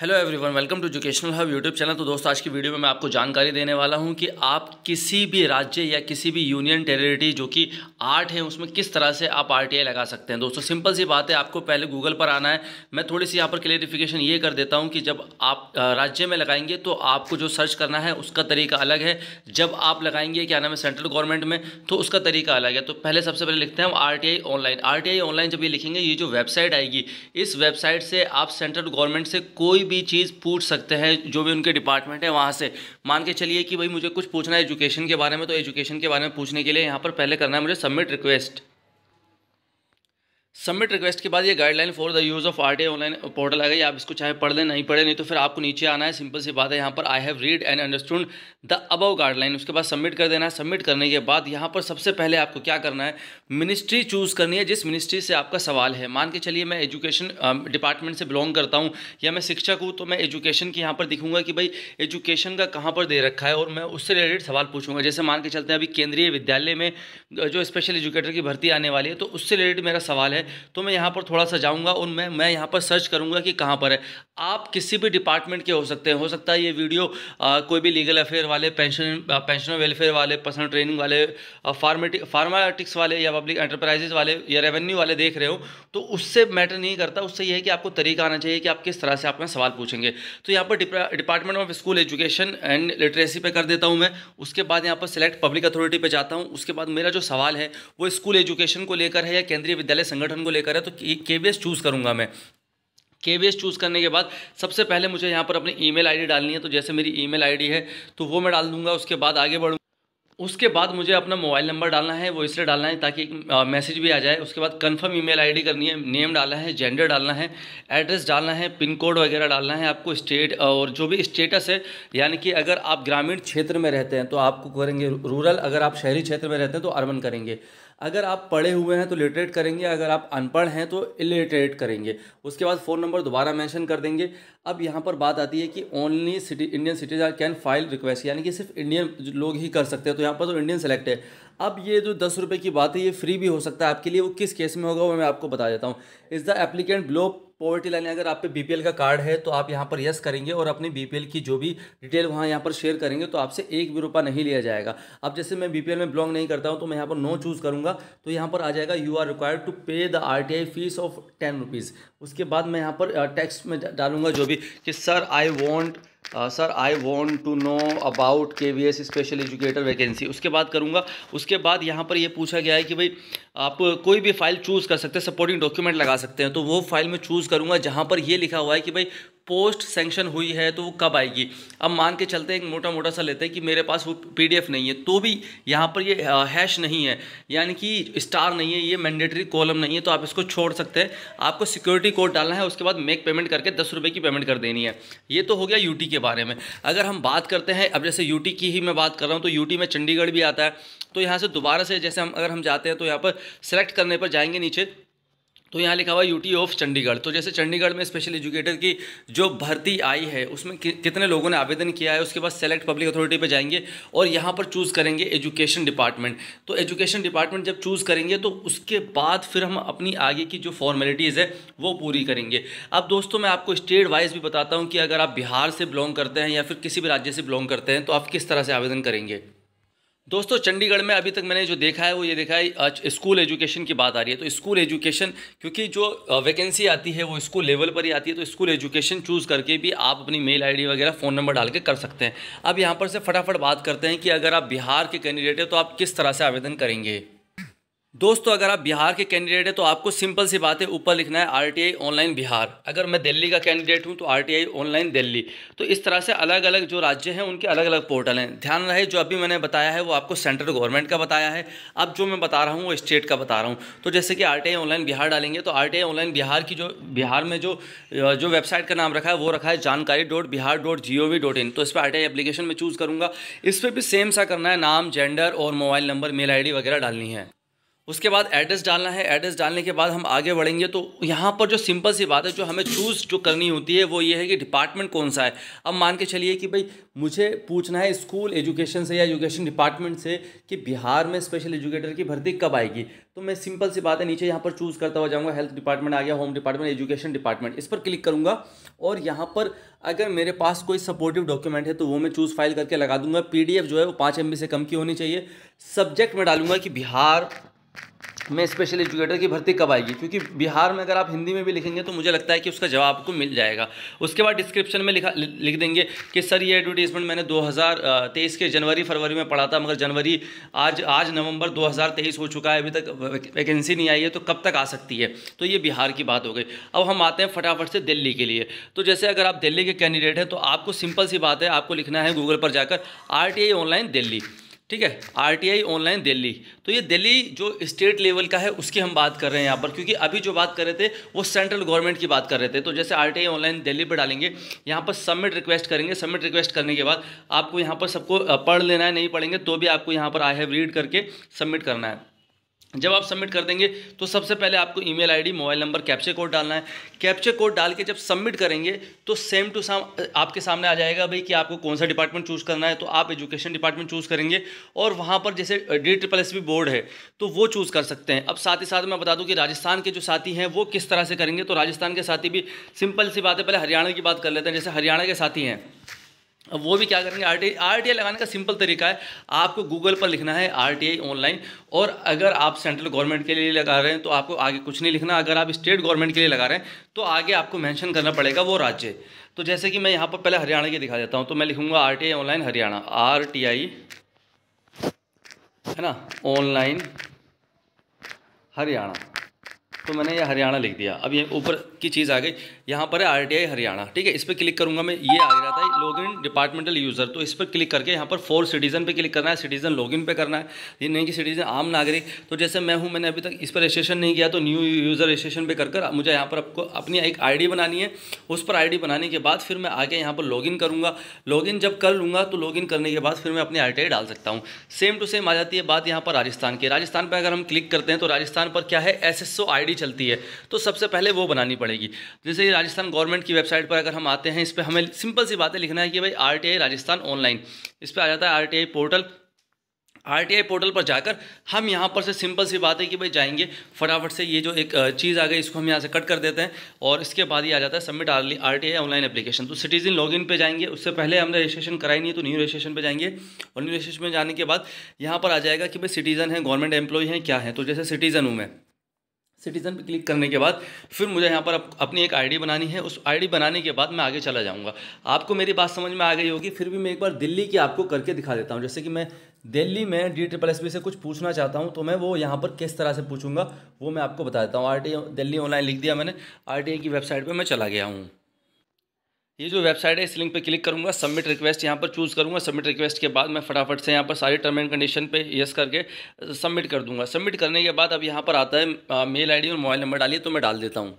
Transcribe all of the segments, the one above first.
Hello everyone, welcome to educational hub YouTube channel. तो दोस्तों, आज की वीडियो में मैं आपको जानकारी देने वाला हूं कि आप किसी भी राज्य या किसी भी यूनियन टेरिटरी जो कि 8 है उसमें किस तरह से आप आरटीआई लगा सकते हैं। दोस्तों सिंपल सी बात है, आपको पहले गूगल पर आना है। मैं थोड़ी सी यहाँ पर क्लेरिफिकेशन ये कर देता हूँ कि जब आप राज्य में लगाएंगे तो आपको जो सर्च करना है उसका तरीका अलग है। जब आप लगाएंगे क्या नाम है सेंट्रल गवर्नमेंट में, तो उसका तरीका अलग है। तो पहले सबसे पहले लिखते हैं हम आरटीआई ऑनलाइन। आरटीआई ऑनलाइन जब ये लिखेंगे, ये जो वेबसाइट आएगी, इस वेबसाइट से आप सेंट्रल गवर्नमेंट से कोई भी चीज़ पूछ सकते हैं, जो भी उनके डिपार्टमेंट है वहाँ से। मान के चलिए कि भाई मुझे कुछ पूछना है एजुकेशन के बारे में, तो एजुकेशन के बारे में पूछने के लिए यहाँ पर पहले करना है मुझे सबमिट रिक्वेस्ट। सबमिट रिक्वेस्ट के बाद ये guideline for the use of RTI online portal आ गई। आप इसको चाहे पढ़ लें, नहीं पढ़े, नहीं तो फिर आपको नीचे आना है। सिंपल सी बात है, यहाँ पर I have read and understood the above guideline, उसके बाद सबमिट कर देना है। सबमिट करने के बाद यहाँ पर सबसे पहले आपको क्या करना है, मिनिस्ट्री चूज़ करनी है जिस मिनिस्ट्री से आपका सवाल है। मान के चलिए मैं एजुकेशन डिपार्टमेंट से बिलोंग करता हूँ या मैं शिक्षक हूँ, तो मैं एजुकेशन की यहाँ पर दिखूंगा कि भाई एजुकेशन का कहाँ पर दे रखा है और मैं उससे रिलेटेड सवाल पूछूंगा। जैसे मान के चलते हैं अभी केंद्रीय विद्यालय में जो स्पेशल एजुकेटर की भर्ती आने वाली है, तो उससे रिलेटेड मेरा सवाल है, तो मैं यहाँ पर थोड़ा सा जाऊंगा और मैं यहाँ पर सर्च करूंगा कि कहाँ पर है। आप किसी भी डिपार्टमेंट के हो सकते हैं। हो सकता है ये वीडियो कोई भी लीगल अफेयर वाले, पेंशन वेलफेयर वाले, पर्सनल ट्रेनिंग वाले, फार्माटिक्स वाले या पब्लिक एंटरप्राइजेज वाले या रेवेन्यू वाले देख रहे हो, तो उससे मैटर नहीं करता। उससे ये है कि आपको तरीका आना चाहिए कि आप किस तरह से आप में सवाल पूछेंगे। तो यहाँ पर department of school education and literacy पे कर देता हूँ मैं। उसके बाद यहाँ पर सिलेक्ट पब्लिक अथॉरिटी पे जाता हूँ। उसके बाद मेरा जो सवाल है वो स्कूल एजुकेशन को लेकर है या केंद्रीय विद्यालय संगठन को लेकर है, तो केवीएस चूज़ करूँगा मैं। केवीएस चूज़ करने के बाद सबसे पहले मुझे यहाँ पर अपनी ईमेल आईडी डालनी है। तो जैसे मेरी ईमेल आईडी है तो वो मैं डाल दूंगा। उसके बाद आगे बढ़ूँ। उसके बाद मुझे अपना मोबाइल नंबर डालना है, वो इसलिए डालना है ताकि एक मैसेज भी आ जाए। उसके बाद कंफर्म ईमेल आईडी करनी है, नेम डालना है, जेंडर डालना है, एड्रेस डालना है, पिन कोड वगैरह डालना है आपको, स्टेट और जो भी स्टेटस है। यानी कि अगर आप ग्रामीण क्षेत्र में रहते हैं तो आपको करेंगे रूरल, अगर आप शहरी क्षेत्र में रहते हैं तो अर्बन करेंगे। अगर आप पढ़े हुए हैं तो लिटरेट करेंगे, अगर आप अनपढ़ हैं तो इलिटरेट करेंगे। उसके बाद फ़ोन नंबर दोबारा मेंशन कर देंगे। अब यहाँ पर बात आती है कि only Indian citizen can file request, यानी कि सिर्फ इंडियन लोग ही कर सकते हैं। तो यहाँ पर तो इंडियन सेलेक्ट है। अब ये जो 10 रुपये की बात है ये फ्री भी हो सकता है आपके लिए। वो किस केस में होगा वो मैं आपको बता देता हूँ। Is the applicant below poverty line, अगर आप पे बीपीएल का कार्ड है तो आप यहाँ पर यस करेंगे और अपनी बीपीएल की जो भी डिटेल वहाँ यहाँ पर शेयर करेंगे तो आपसे एक भी रुपया नहीं लिया जाएगा। अब जैसे मैं बीपीएल में बिलोंग नहीं करता हूँ तो मैं यहाँ पर नो चूज़ करूँगा, तो यहाँ पर आ जाएगा यू आर रिक्वायर्ड टू पे the RTI fees of 10 rupees. उसके बाद मैं यहाँ पर टेक्स्ट में डालूंगा जो भी कि sir I want to know about KVS special educator vacancy. उसके बाद करूँगा। उसके बाद यहाँ पर ये पूछा गया है कि भाई आप कोई भी फाइल चूज़ कर सकते हैं, सपोर्टिंग डॉक्यूमेंट लगा सकते हैं। तो वो फाइल में चूज़ करूँगा जहाँ पर ये लिखा हुआ है कि भाई पोस्ट सेंक्शन हुई है तो वो कब आएगी। अब मान के चलते हैं एक मोटा मोटा सा लेते हैं कि मेरे पास वो पीडीएफ नहीं है, तो भी यहाँ पर ये हैश नहीं है, यानी कि स्टार नहीं है, ये मैंडेटरी कॉलम नहीं है, तो आप इसको छोड़ सकते हैं। आपको सिक्योरिटी कोड डालना है, उसके बाद मेक पेमेंट करके 10 रुपये की पेमेंट कर देनी है। ये तो हो गया यूटी के बारे में। अगर हम बात करते हैं, अब जैसे यूटी की ही मैं बात कर रहा हूँ, तो यूटी में चंडीगढ़ भी आता है। तो यहाँ से दोबारा से जैसे अगर हम जाते हैं तो यहाँ पर सेलेक्ट करने पर जाएंगे नीचे, तो यहाँ लिखा हुआ है यूटी ऑफ चंडीगढ़। तो जैसे चंडीगढ़ में स्पेशल एजुकेटर की जो भर्ती आई है उसमें कितने लोगों ने आवेदन किया है। उसके बाद सेलेक्ट पब्लिक अथॉरिटी पे जाएंगे और यहाँ पर चूज़ करेंगे एजुकेशन डिपार्टमेंट। तो एजुकेशन डिपार्टमेंट जब चूज़ करेंगे तो उसके बाद फिर हम अपनी आगे की जो फॉर्मेलिटीज़ है वो पूरी करेंगे। अब दोस्तों मैं आपको स्टेट वाइज भी बताता हूँ कि अगर आप बिहार से बिलोंग करते हैं या फिर किसी भी राज्य से बिलोंग करते हैं तो आप किस तरह से आवेदन करेंगे। दोस्तों चंडीगढ़ में अभी तक मैंने जो देखा है वो ये देखा है स्कूल एजुकेशन की बात आ रही है। तो स्कूल एजुकेशन, क्योंकि जो वैकेंसी आती है वो स्कूल लेवल पर ही आती है, तो स्कूल एजुकेशन चूज़ करके भी आप अपनी मेल आईडी वगैरह फ़ोन नंबर डाल के कर सकते हैं। अब यहाँ पर से फटाफट बात करते हैं कि अगर आप बिहार के कैंडिडेट हैं तो आप किस तरह से आवेदन करेंगे। दोस्तों अगर आप बिहार के कैंडिडेट हैं तो आपको सिंपल सी बात है, ऊपर लिखना है आरटीआई ऑनलाइन बिहार। अगर मैं दिल्ली का कैंडिडेट हूं तो आरटीआई ऑनलाइन दिल्ली। तो इस तरह से अलग अलग जो राज्य हैं उनके अलग अलग पोर्टल हैं। ध्यान रहे जो अभी मैंने बताया है वो आपको सेंट्रल गवर्नमेंट का बताया है, अब जो मैं बता रहा हूँ वो स्टेट का बता रहा हूँ। तो जैसे कि आरटीआई ऑनलाइन बिहार डालेंगे तो आरटीआई ऑनलाइन बिहार की जो बिहार में जो वेबसाइट का नाम रखा है वो रखा है जानकारी.bihar.gov.in। तो इस पर आरटीआई एप्लीकेशन में चूज़ करूँगा। इस पर भी सेम सा करना है, नाम, जेंडर और mobile number, mail I D वगैरह डालनी है। उसके बाद एड्रेस डालना है। एड्रेस डालने के बाद हम आगे बढ़ेंगे तो यहाँ पर जो सिंपल सी बात है जो हमें चूज़ जो करनी होती है वो ये है कि डिपार्टमेंट कौन सा है। अब मान के चलिए कि भाई मुझे पूछना है स्कूल एजुकेशन से या एजुकेशन डिपार्टमेंट से कि बिहार में स्पेशल एजुकेटर की भर्ती कब आएगी, तो मैं सिंपल सी बात है नीचे यहाँ पर चूज़ करता हुआ जाऊँगा। हेल्थ डिपार्टमेंट आ गया, होम डिपार्टमेंट, एजुकेशन डिपार्टमेंट, इस पर क्लिक करूँगा और यहाँ पर अगर मेरे पास कोई सपोर्टिव डॉक्यूमेंट है तो वो मैं चूज़ फाइल करके लगा दूंगा। पीडीएफ जो है वो 5 MB से कम की होनी चाहिए। सब्जेक्ट में डालूंगा कि बिहार में स्पेशल एजुकेटर की भर्ती कब आएगी, क्योंकि बिहार में अगर आप हिंदी में भी लिखेंगे तो मुझे लगता है कि उसका जवाब आपको मिल जाएगा। उसके बाद डिस्क्रिप्शन में लिख देंगे कि सर ये एडवर्टीजमेंट मैंने 2023 के जनवरी फरवरी में पढ़ा था, मगर जनवरी आज नवंबर 2023 हो चुका है, अभी तक वैकेंसी नहीं आई है, तो कब तक आ सकती है। तो ये बिहार की बात हो गई। अब हम आते हैं फटाफट से दिल्ली के लिए। तो जैसे अगर आप दिल्ली के कैंडिडेट हैं तो आपको सिंपल सी बात है, आपको लिखना है गूगल पर जाकर RTI ऑनलाइन दिल्ली, ठीक है, RTI ऑनलाइन दिल्ली। तो ये दिल्ली जो स्टेट लेवल का है उसकी हम बात कर रहे हैं यहाँ पर, क्योंकि अभी जो बात कर रहे थे वो सेंट्रल गवर्नमेंट की बात कर रहे थे। तो जैसे RTI ऑनलाइन दिल्ली पर डालेंगे, यहाँ पर सबमिट रिक्वेस्ट करेंगे। सबमिट रिक्वेस्ट करने के बाद आपको यहाँ पर सबको पढ़ लेना है, नहीं पढ़ेंगे तो भी आपको यहाँ पर आई हैव रीड करके सबमिट करना है। जब आप सबमिट कर देंगे तो सबसे पहले आपको email ID, mobile number, captcha code डालना है। कैप्चा कोड डाल के जब सबमिट करेंगे तो सेम टू सेम आपके सामने आ जाएगा भाई कि आपको कौन सा डिपार्टमेंट चूज़ करना है। तो आप एजुकेशन डिपार्टमेंट चूज़ करेंगे और वहाँ पर जैसे DSSB बोर्ड है तो वो चूज़ कर सकते हैं। अब साथ ही साथ मैं बता दूँ कि राजस्थान के जो साथी हैं वो किस तरह से करेंगे। तो राजस्थान के साथी भी सिंपल सी बात है, पहले हरियाणा की बात कर लेते हैं। जैसे हरियाणा के साथी हैं, अब वो भी क्या करेंगे, RTI लगाने का सिंपल तरीका है, आपको गूगल पर लिखना है RTI ऑनलाइन। और अगर आप सेंट्रल गवर्नमेंट के लिए लगा रहे हैं तो आपको आगे कुछ नहीं लिखना। अगर आप स्टेट गवर्नमेंट के लिए लगा रहे हैं तो आगे आपको मेंशन करना पड़ेगा वो राज्य। तो जैसे कि मैं यहाँ पर पहले हरियाणा की दिखा देता हूँ, तो मैं लिखूँगा RTI ऑनलाइन हरियाणा, RTI है ना ऑनलाइन हरियाणा। तो मैंने ये हरियाणा लिख दिया। अब ये ऊपर की चीज़ आ गई, यहाँ पर है RTI हरियाणा, ठीक है। इस पर क्लिक करूँगा मैं, ये आ रहा था लॉगिन डिपार्टमेंटल यूज़र। तो इस पर क्लिक करके यहाँ पर फॉर सिटीजन पे क्लिक करना है, सिटीजन लॉगिन पे करना है। ये नहीं कि सिटीजन आम नागरिक। तो जैसे मैं हूँ, मैंने अभी तक इस पर रजिस्ट्रेशन नहीं किया, तो न्यू यूज़र रजिस्ट्रेशन पे कर मुझे यहाँ पर आपको अपनी एक ID बनानी है। उस पर ID बनाने के बाद फिर मैं आगे यहाँ पर लॉगिन करूँगा। लॉगिन जब कर लूँगा तो लॉगिन करने के बाद फिर मैं अपनी RTI डाल सकता हूँ। सेम टू सेम आ जाती है बात यहाँ पर राजस्थान की। राजस्थान पर अगर हम क्लिक करते हैं तो राजस्थान पर क्या है, SSO ID चलती है, तो सबसे पहले वो बनानी पड़ेगी। जैसे राजस्थान गवर्नमेंट की वेबसाइट पर अगर हम आते हैं, इस पर हमें सिंपल सी बातें लिखना है कि भाई RTI राजस्थान ऑनलाइन, इस पर आ जाता है RTI पोर्टल। RTI पोर्टल पर जाकर हम यहाँ पर से सिंपल सी बात है कि भाई जाएंगे फटाफट से, ये जो एक चीज़ आ गई इसको हम यहाँ से कट कर देते हैं और इसके बाद ये आ जाता है सबमिट RTI ऑनलाइन एप्लीकेशन। तो सिटीजन लॉगिन पे जाएंगे, उससे पहले हमने रजिस्ट्रेशन कराई नहीं है तो न्यू रजिस्ट्रेशन पे जाएंगे और न्यू रजिस्ट्रेशन में जाने के बाद यहाँ पर आ जाएगा कि भाई सिटीजन है, गवर्नमेंट एम्प्लॉय हैं, क्या है। तो जैसे सिटीजन हूँ मैं, सिटीजन पे क्लिक करने के बाद फिर मुझे यहाँ पर अपनी एक ID बनानी है। उस ID बनाने के बाद मैं आगे चला जाऊँगा। आपको मेरी बात समझ में आ गई होगी, फिर भी मैं एक बार दिल्ली की आपको करके दिखा देता हूँ। जैसे कि मैं दिल्ली में DSSB से कुछ पूछना चाहता हूँ तो मैं वो यहाँ पर किस तरह से पूछूंगा वो मैं आपको बता देता हूँ। RTI दिल्ली ऑनलाइन लिख दिया मैंने, RTI की वेबसाइट पर मैं चला गया हूँ। ये जो वेबसाइट है इस लिंक पे क्लिक करूंगा, सबमिट रिक्वेस्ट यहाँ पर चूज़ करूंगा। सबमिट रिक्वेस्ट के बाद मैं फटाफट से यहाँ पर सारी टर्म एंड कंडीशन पे यस करके सबमिट कर दूंगा। सबमिट करने के बाद अब यहाँ पर आता है मेल ID और मोबाइल नंबर डालिए, तो मैं डाल देता हूँ।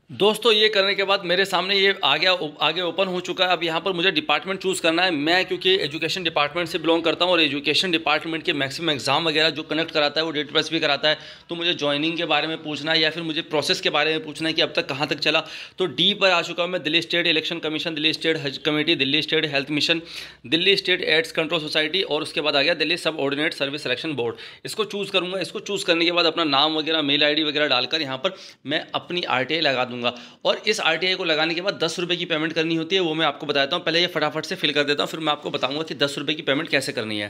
दोस्तों ये करने के बाद मेरे सामने ये आ गया, आगे ओपन हो चुका है। अब यहाँ पर मुझे डिपार्टमेंट चूज़ करना है। मैं क्योंकि एजुकेशन डिपार्टमेंट से बिलोंग करता हूँ और एजुकेशन डिपार्टमेंट के मैक्सिमम एग्जाम वगैरह जो कनेक्ट कराता है वो DSSB कराता है। तो मुझे ज्वाइनिंग के बारे में पूछना है या फिर मुझे प्रोसेस के बारे में पूछना है कि अब तक कहाँ तक चला। तो D पर आ चुका हूँ मैं, Delhi state election commission, Delhi state Haj committee, Delhi state health mission, Delhi state AIDS control society और उसके बाद आ गया Delhi subordinate service selection board. इसको चूज़ करूँगा। इसको चूज़ करने के बाद अपना नाम वगैरह, मेल ID वगैरह डालकर यहाँ पर मैं अपनी RTI लगा दूंगा। और इस RTI को लगाने के बाद 10 रुपये की पेमेंट करनी होती है, वो मैं आपको बताता हूँ। पहले ये फटाफट से फिल कर देता हूँ, फिर मैं आपको बताऊँगा कि 10 रुपये की पेमेंट कैसे करनी है।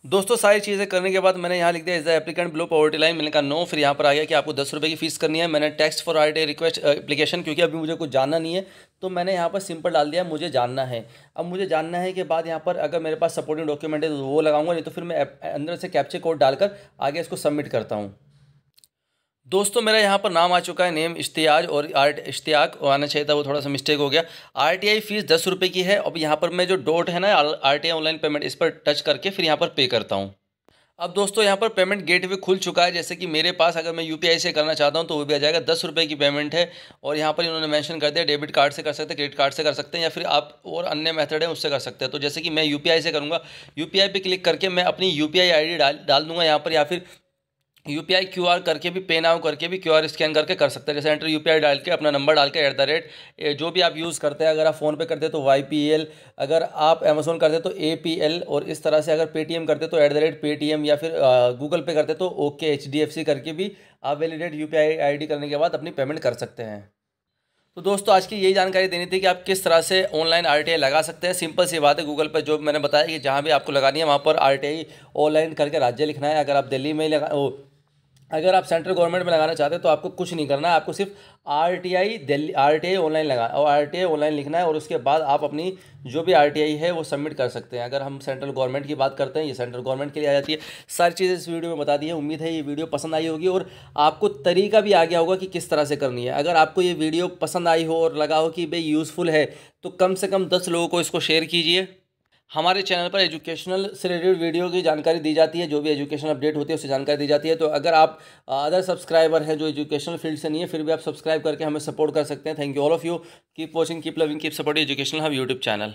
दोस्तों सारी चीज़ें करने के बाद मैंने यहाँ लिख दिया is the applicant below poverty line, मैंने कहा नो। फिर यहाँ पर आ गया कि आपको 10 रुपये की फीस करनी है। मैंने text for RTI request application, क्योंकि अभी मुझे कुछ जानना नहीं है तो मैंने यहाँ पर सिंपल डाल दिया मुझे जानना है। अब मुझे जानना है के बाद यहाँ पर अगर मेरे पास सपोर्टिंग डॉक्यूमेंट है तो वो लगाऊंगा, नहीं तो फिर मैं अंदर से कैप्चा कोड डालकर आगे इसको सबमिट करता हूँ। दोस्तों मेरा यहाँ पर नाम आ चुका है, नेम इश्तियाज और इश्तियाक आना चाहिए था, वो थोड़ा सा मिस्टेक हो गया। RTI फीस 10 रुपये की है। अब यहाँ पर मैं जो डॉट है ना RTI ऑनलाइन पेमेंट, इस पर टच करके फिर यहाँ पर पे करता हूँ। अब दोस्तों यहाँ पर पेमेंट गेटवे खुल चुका है। जैसे कि मेरे पास अगर मैं UPI से करना चाहता हूँ तो वो भी आ जाएगा। 10 रुपये की पेमेंट है और यहाँ पर इन्होंने मेंशन कर दिया डेबिट कार्ड से कर सकते हैं, क्रेडिट कार्ड से कर सकते हैं या फिर आप और अन्य मेथड है उससे कर सकते हैं। तो जैसे कि मैं UPI से करूँगा, UPI पे क्लिक करके मैं अपनी UPI ID डाल दूँगा यहाँ पर, या फिर यूपीआई क्यूआर करके भी, पे नाउ करके भी क्यूआर स्कैन करके कर सकते हैं। जैसे एंटर यूपीआई डाल के अपना नंबर डाल के @ जो भी आप यूज़ करते हैं, अगर आप फ़ोन पे करते हैं तो YPL, अगर आप अमेज़ोन करते हैं तो APL, और इस तरह से अगर पेटीएम करते तो @Paytm, या फिर गूगल पे करते तो OK HDFC करके भी आप वैलिडेट यूपीआई आईडी करने के बाद अपनी पेमेंट कर सकते हैं। तो दोस्तों आज की यही जानकारी देनी थी कि आप किस तरह से ऑनलाइन RTI लगा सकते हैं। सिंपल सी बात है, गूगल पर जो मैंने बताया कि जहाँ भी आपको लगानी है वहाँ पर RTI ऑनलाइन करके राज्य लिखना है। अगर आप दिल्ली में अगर आप सेंट्रल गवर्नमेंट में लगाना चाहते हैं तो आपको कुछ नहीं करना है, आपको सिर्फ RTI दिल्ली RTI ऑनलाइन लगा और RTI ऑनलाइन लिखना है, और उसके बाद आप अपनी जो भी RTI है वो सबमिट कर सकते हैं। अगर हम सेंट्रल गवर्नमेंट की बात करते हैं, ये सेंट्रल गवर्नमेंट के लिए आ जाती है। सारी चीज़ें इस वीडियो में बता दी है। उम्मीद है ये वीडियो पसंद आई होगी और आपको तरीका भी आ गया होगा कि किस तरह से करनी है। अगर आपको ये वीडियो पसंद आई हो और लगा हो कि भाई यूज़फुल है, तो कम से कम 10 लोगों को इसको शेयर कीजिए। हमारे चैनल पर एजुकेशनल से रिलेटेड वीडियो की जानकारी दी जाती है, जो भी एजुकेशनल अपडेट होती है उससे जानकारी दी जाती है। तो अगर आप अदर सब्सक्राइबर हैं जो एजुकेशनल फील्ड से नहीं है, फिर भी आप सब्सक्राइब करके हमें सपोर्ट कर सकते हैं। Thank you all of you. Keep watching, keep loving, keep supporting educational hub YouTube channel.